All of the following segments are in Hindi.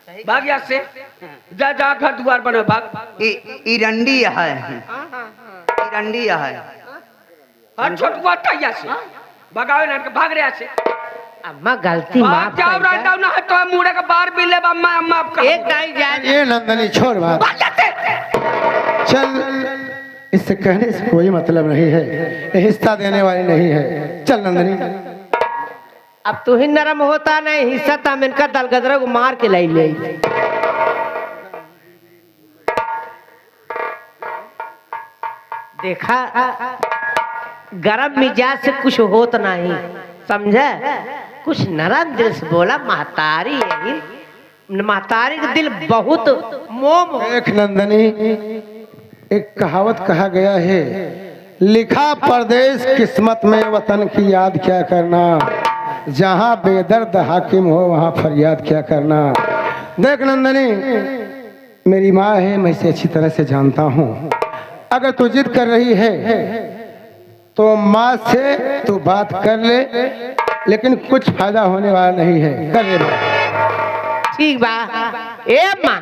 भाग यहाँ से, जा जा घर द्वार बना भाग। इरंडी है, इरंडी है। हाँ छोटुआ था यहाँ से, भगाओ ना भाग रहे यहाँ से। अम्मा गलती माफ जाओ कर रात ना है तो मुड़े का बार भी ले अम्मा अम्मा आपका एक टाइम जा। ये नंदनी छोड़ बात, चल, इससे कहने से कोई मतलब नहीं है, ये हिस्सा देने वाली नहीं है। चल नंदनी, अब तू ही नरम होता नहीं, हिस्सा था इनका दलगदरा को मार के लाई ले। देखा गरम मिजाज से कुछ होत नहीं, समझे? कुछ नरम दिल से बोला। महतारी है, महतारी का दिल बहुत मोम। एक नंदनी, एक कहावत कहा गया है, लिखा परदेश किस्मत में वतन की याद क्या करना, जहाँ बेदर्द हाकिम हो वहाँ फरियाद क्या करना। देख नंदनी, मेरी माँ है, मैं इसे अच्छी तरह से जानता हूँ। अगर तू जिद कर रही है तो माँ से तू बात कर ले, लेकिन कुछ फायदा होने वाला नहीं है। कर ले ठीक बा। ए माँ,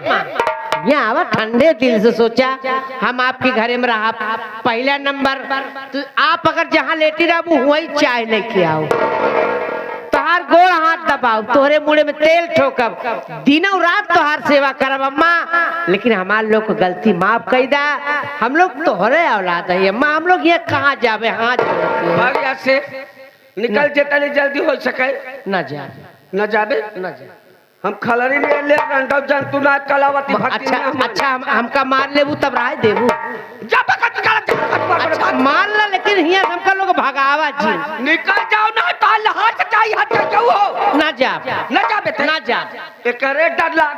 यहाँ आवा ठंडे दिल से सोचा हम आपके घरे में रहा। पहला नंबर तो आप अगर जहाँ लेटी रहो वही चाय लेके आओ, तोहार गोड़ हाथ दबाओ, तोहरे मुड़े में तेल ठोकब, दिनों रात तोहार सेवा करब अम्मा। लेकिन हमारे लोग को गलती माफ कर दा, हम लोग तोहरे औलाद है अम्मा, हम लोग यहाँ कहाँ जावे। हाँ भाग यहाँ से, निकल जितनी जल्दी हो सके। न जा, न जाबे न जा। हम खलरी ले ले रंगव जंतु ना कलावती भक्ति। अच्छा अच्छा, हमका मार लेबू तब राय देबू। जा भगत अच्छा मार ला, लेकिन हियां हमका लोग भगावा जी। निकल जाओ ना तो हाथ जाई हाथ जाओ हो। ना जा, न जाबे ना जा। एकरे डर लाग।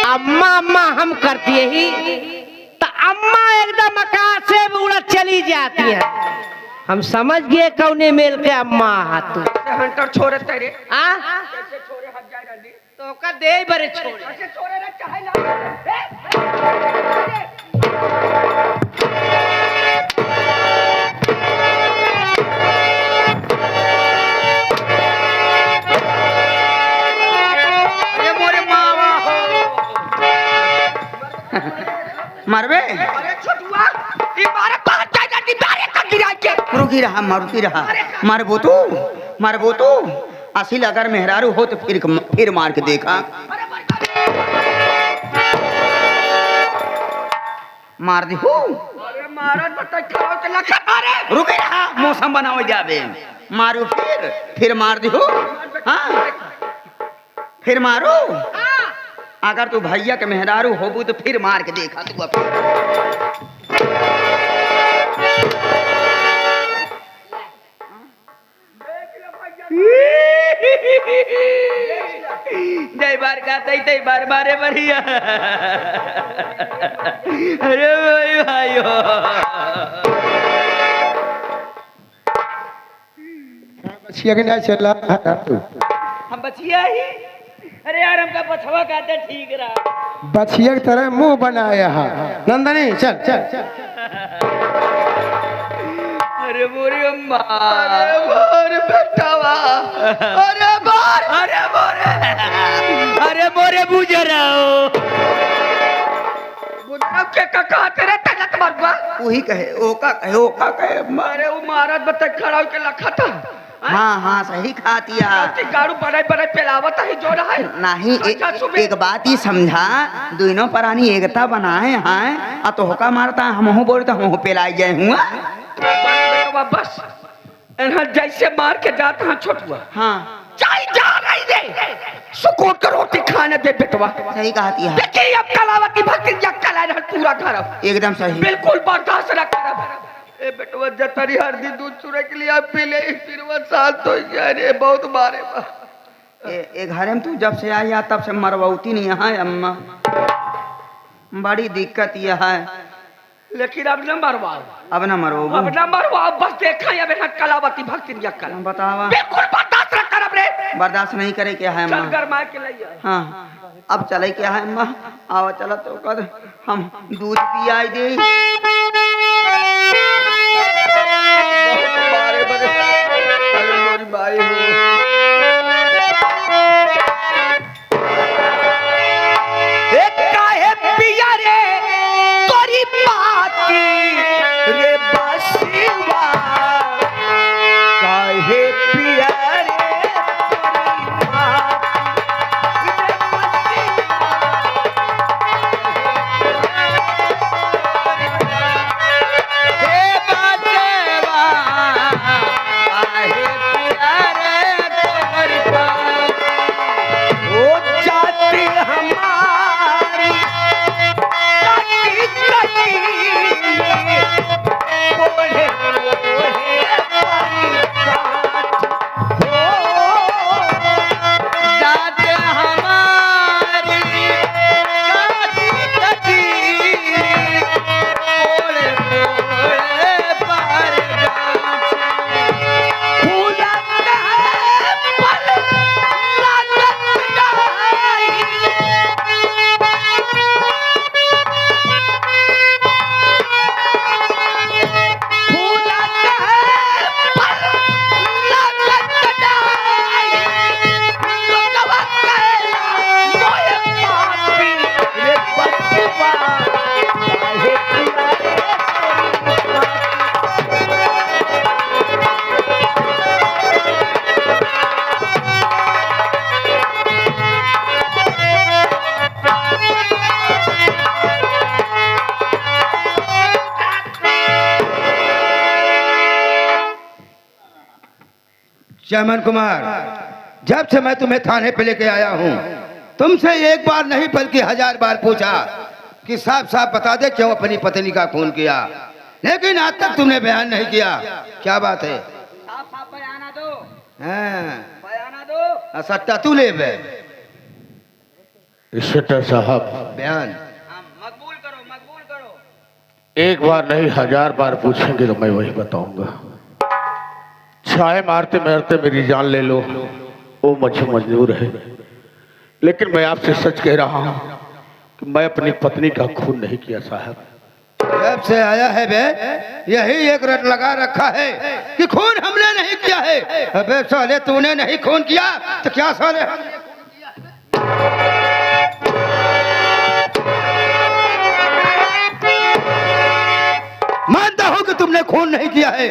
अम्मा अम्मा हम करती ही तो अम्मा एकदम आकाश से उड़ चली जाती है। हम समझ गए कौने मेल के अम्मा हाथ हंटर छोड़े तेरे आ कैसे छोड़े हट जाए रंडी तो का दे बरे छोड़ कैसे छोड़े रे चाहे ना। अरे मोरे मावा हो मरबे अरे छोटुआ ई मारे बाहर जाए रंडी बारे का गिरा के रुकी रहा, मारुति रहा। मरबो तू असिल अगर मेहरारू हो तो फिर मार के देखा। मार दी हो। अरे महाराज बता खाओ के लखा मारे रुके रहा, मौसम बनाओ जाबे। मारू फिर मार दी हो। हाँ फिर मारो। अगर तू भैया के मेहरारू होबू तो फिर मार के देखा तू जय बार का तई बार मारे बढ़िया। अरे भाई भाइयों, बचिया के नहीं चला तू, हम बचिया ही। अरे यार हमका पछवा काटे ठीक रहा। बचिया की तरह मुंह बनाया है। नंदनी चल चल चल। अरे मोरे अम्मा, अरे मोरे बेटावा, अरे मोरे बुजराओ। बुढ़ा के का तेरे तलक मरवा वही कहे ओका कहे। अरे वो महाराज बता खड़ा के लखा था। हाँ सही खातिया। गाड़ू बड़े पेलावत ही जो रहा है नहीं एक बात ही समझा, दोनों प्राणी एकता बनाए हैं। आ तो होका मारता है, हम बोलते हम पेलाई जाए हुआ। बस जैसे मार के जाता है छोटुआ। हाँ चाहे जा रही रे सुकून का रोटी खाने दे बेटवा। सही कहती है। देखिए अब कलावती भक्ति या कला रहल पूरा घर एकदम सही, बिल्कुल बर्दाश्त न करब। ए बेटवा जतरी हरदी दूध चूरे के लिए पी ले, फिर वो साल तो यार बहुत मारे बा। ए घर में तू जब से आया तब से मरवती नहीं है अम्मा, बड़ी दिक्कत यह है। लेकिन अब न मरवाओ, अब न मरो, अब न मरवाओ। बस देखा अब कलावती भक्ति या कला बतावा। बिल्कुल बर्दाश्त न करब रे। बर्दाश्त नहीं करे क्या है चल अम्मा? गरमा के लइया। हाँ अब चले क्या है अम्मा? आओ चलो तो कर हम दूध पियाई दे। बहुत बारे बरे अरे मोरी बाई हो। काहे पिया रे तोरी बाती रे बसिवा, काहे पिया रे तोरी बाती रे बसिवा, हे बसिवा, काहे पिया रे तोरी बाती, ओ जाती हमारी कटी कटी, बोले बोले परिकाठ, ओ जाते हमारी कटी कटी, बोले बोले परिकाठ, फूलत है पल लागत जाई, फूलत है पल लागत जाई, लोगवा कहला मोए पापी रे बचवा, काहे पिया रे तोरी चमन कुमार, जब से मैं तुम्हें थाने पे लेके आया हूँ तुमसे एक बार नहीं बल्कि 1000 बार पूछा कि साफ साफ बता दे क्यों अपनी पत्नी का खून किया, लेकिन आज तक तुमने बयान नहीं किया। क्या बात है? साफ साफ बयाना दो, हाँ, बयाना दो। सट्टा तू ले बे इंस्पेक्टर साहब, बयान। मकबूल करो, मकबूल करो। एक बार नहीं 1000 बार पूछेंगे तो मैं वही बताऊंगा। छाए मारते मारते मेरी जान ले लो, वो मुझे मंजूर है, लेकिन मैं आपसे सच कह रहा हूं कि मैं अपनी पत्नी का खून नहीं किया साहब। जब से आया है बे यही एक रट लगा रखा है कि खून हमने नहीं किया है। अबे साले तूने नहीं खून किया तो क्या साले हमने खून किया है? मानता हूं कि तुमने खून नहीं किया है,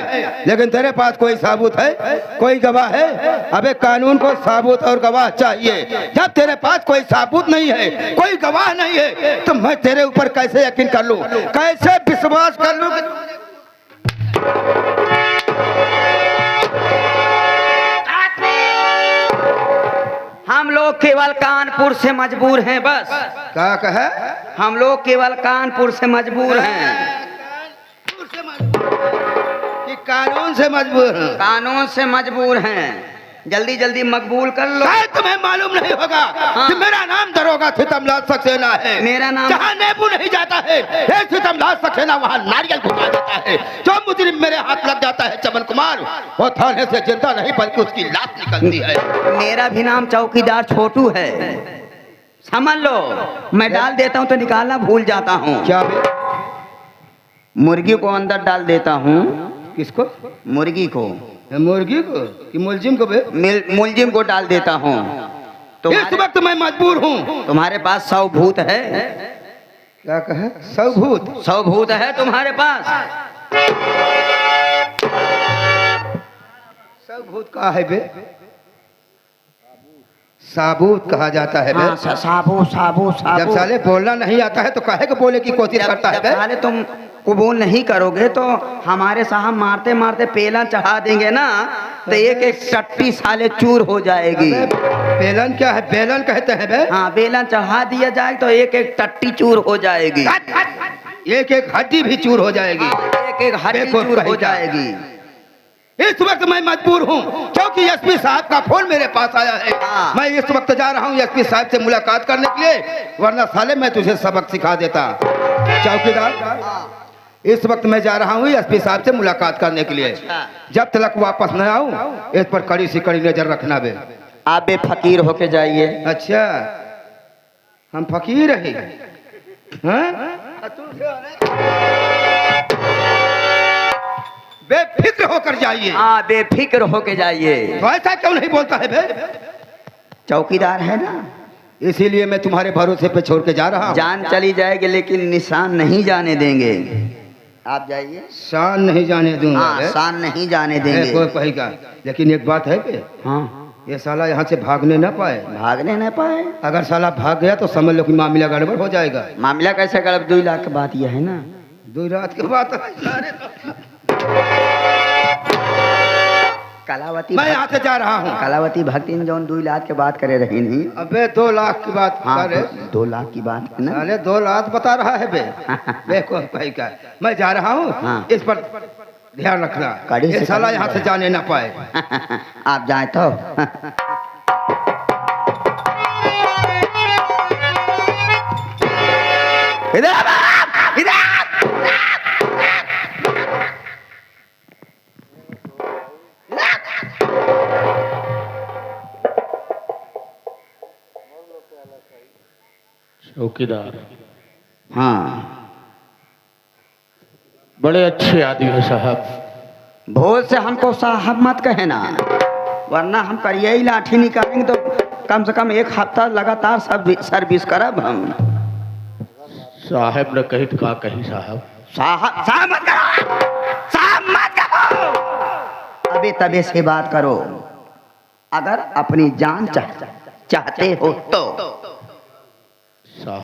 लेकिन तेरे पास कोई सबूत है, कोई गवाह है? अबे कानून को सबूत और गवाह चाहिए। जब तेरे पास कोई सबूत नहीं है, कोई गवाह नहीं है, तो मैं तेरे ऊपर कैसे यकीन कर लूं, कैसे विश्वास कर लूं कि हम लोग केवल कानपुर से मजबूर हैं बस। क्या कहे? हम लोग केवल कानपुर से मजबूर हैं। कि कानून से मजबूर हैं? कानून से मजबूर हैं। जल्दी जल्दी मकबूल कर लो। शायद तुम्हें मालूम नहीं होगा कि मेरा नाम दरोगा सितमलाल सक्सेना है। मेरा नाम जहाँ नेबू नहीं जाता है हे सितमलाल सक्सेना, वहाँ नारियल घुमा देता है। जो मुजरिम मेरे हाथ लग जाता है चमन कुमार, वो थाने से जिंदा नहीं बल्कि उसकी लाश निकलती है। मेरा भी नाम चौकीदार छोटू है, समझ लो। मैं डाल देता हूँ तो निकालना भूल जाता हूँ। क्या बे? मुर्गी को अंदर डाल देता हूँ। किसको? मुर्गी को। मुर्गी को कि मुलजिम को बे? मुलजिम को डाल देता हूँ। इस वक्त मैं मजबूर हूँ। तुम्हारे पास 100 भूत है। क्या कहे? 100 भूत? 100 भूत है तुम्हारे पास। 100 भूत कहा है बे? साबूत कहा जाता है बे। हाँ, साबू साबू जब साबू। साले बोलना नहीं आता है तो काहे को बोले की कोशिश करता है बे? साले तुम कबूल नहीं करोगे तो हमारे साहब मारते मारते पेला चढ़ा देंगे ना, तो एक एक टट्टी साले चूर हो जाएगी। बेलन क्या है? बेलन कहते हैं बे? हाँ, बेलन चढ़ा दिया जाए तो एक एक टट्टी चूर हो जाएगी। एक एक हड्डी भी चूर हो जाएगी। एक एक हड्डी देखो चूर हो कहीं का। जाएगी। इस वक्त मैं मजबूर हूँ क्योंकि एसपी साहब का फोन मेरे पास आया है। हाँ। मैं इस वक्त जा रहा हूँ एसपी साहब से मुलाकात करने के लिए, वरना साले मैं तुझे सबक सिखा देता। चौकीदार, इस वक्त मैं जा रहा हूँ एसपी साहब से मुलाकात करने के लिए। जब तक वापस न आऊँ इस पर कड़ी सी कड़ी नजर रखना बे। आप भी फकीर होके जाइए। अच्छा, हम फकीर हैं? हाँ? बेफिक्र होकर जाइए। हाँ, बेफिक्र होके जाइए। तो ऐसा क्यों नहीं बोलता है बे? चौकीदार है ना, इसीलिए मैं तुम्हारे भरोसे पे छोड़ के जा रहा हूँ। जान चली जाएगी लेकिन निशान नहीं जाने देंगे। आप जाइए। शान नहीं जाने दूंगा। हाँ, शान नहीं जाने देंगे। कोई कहेगा, लेकिन एक बात है बे, हाँ, ये साला यहाँ से भागने ना पाए। भागने न पाए। अगर साला भाग गया तो समझ लो कि मामला गड़बड़ हो जाएगा। मामला कैसे गड़ब? 2 लाख की बात यह है ना। 2 रात के बाद कलावती मैं यहाँ से जा रहा हूँ। कलावती भक्ति ने जौन 2 लाख के बात करे रही नहीं। अबे 2 लाख की बात हाँ, करे। 2 लाख की बात है ना। साले 2 लाख बता रहा है बे। देखो भाई का, मैं जा रहा हूँ। हाँ। इस पर ध्यान रखना, कड़ी से ये साला कड़ी यहाँ से जाने ना पाए। आप जाए तो। इधर आ बाप, इधर आ। चौकीदार हाँ, बड़े अच्छे आदमी हो साहब। भोज से हमको साहब मत कहे ना, वरना हम करिए ही लाठी निकालेंगे तो कम से कम 1 हफ्ता लगातार सर्विस करब हम। साहब ने कही तो का कही साहब। साहब साहब मत करो, साहब मत करो। अबे तबे से बात करो। अगर अपनी जान चाहते हो तो